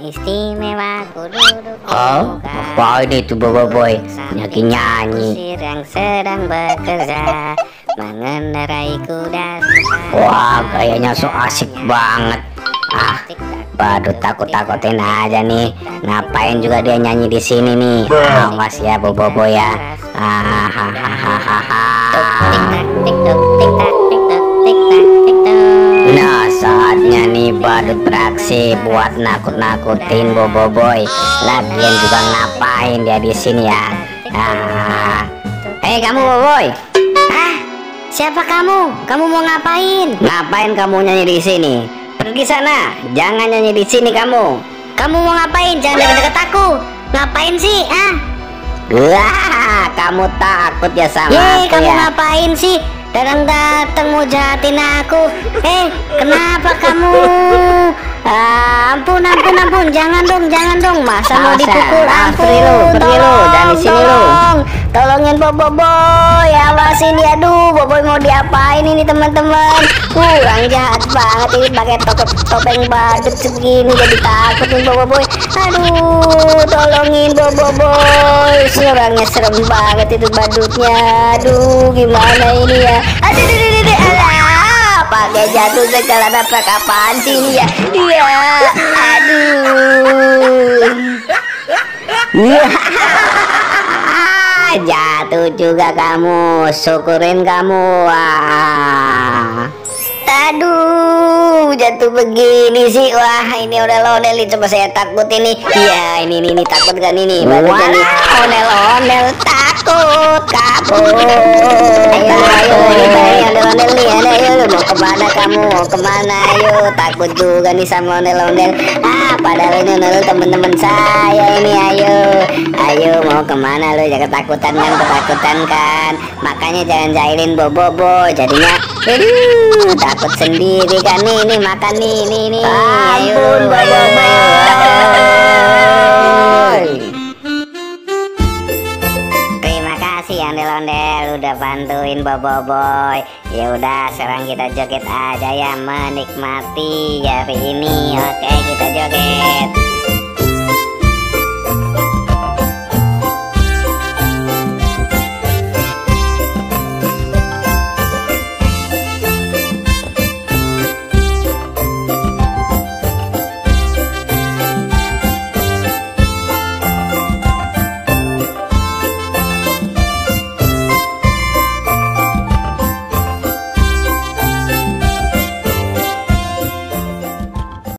istimewa ku duduk di Oh, muka. apa ini tuh Boboiboy nyanyi-nyanyi? Kusir yang sedang bekerja mengendarai kuda. Wah, gayanya so asik banget. Ah, baru takut-takutin aja nih. Ngapain juga dia nyanyi di sini nih? Awas ya Boboiboy ya. Hahaha. Nah, saatnya nih badut beraksi buat nakut-nakutin Boboiboy. Lagian juga ngapain dia di sini ya? Kamu Boboiboy. Siapa kamu? Kamu mau ngapain? Ngapain kamu nyanyi di sini? Pergi sana, jangan nyanyi di sini kamu. Kamu mau ngapain? Jangan deket-deket aku. Ngapain sih? Wah, kamu takut ya sama aku Kamu ya? ngapain sih? Datang mau jahatin aku. Kenapa kamu? Ampun, jangan dong. Masa mau dipukul? Ampun, pergi lu, jangan di sini lu. Tolongin Boboiboy, awasin dia. Aduh, Boboiboy mau diapain ini teman-teman? Kurang jahat banget ini pakai topeng badut segini, jadi takut nih Boboiboy. Aduh, tolongin Boboiboy. Orangnya serem banget itu badutnya. Aduh, gimana ini ya? Aduh, alah, pakai jatuh segala nafas apaan sih ini ya? Iya, aduh. Jatuh juga kamu, syukurin kamu. Aduh, jatuh begini sih. Wah, ini ondel-ondel, coba saya takut ini. Iya, ini takut kan ini? Badutnya nih, ondel-ondel takut, kabur. Ayo, ondel-ondel nih, ayo, mau kemana kamu? Mau kemana? Ayo, takut juga nih sama ondel-ondel. Padahal ini ondel teman-teman saya ini. Ayo, mau kemana lu? Jangan ketakutan kan? Makanya jangan jahilin Boboiboy, jadinya takut sendiri kan. Nih makan nih. Ampun Boboiboy. Terima kasih ondel-ondel udah bantuin Boboiboy. Ya udah, sekarang kita joget aja ya, menikmati hari ini. Oke, kita joget.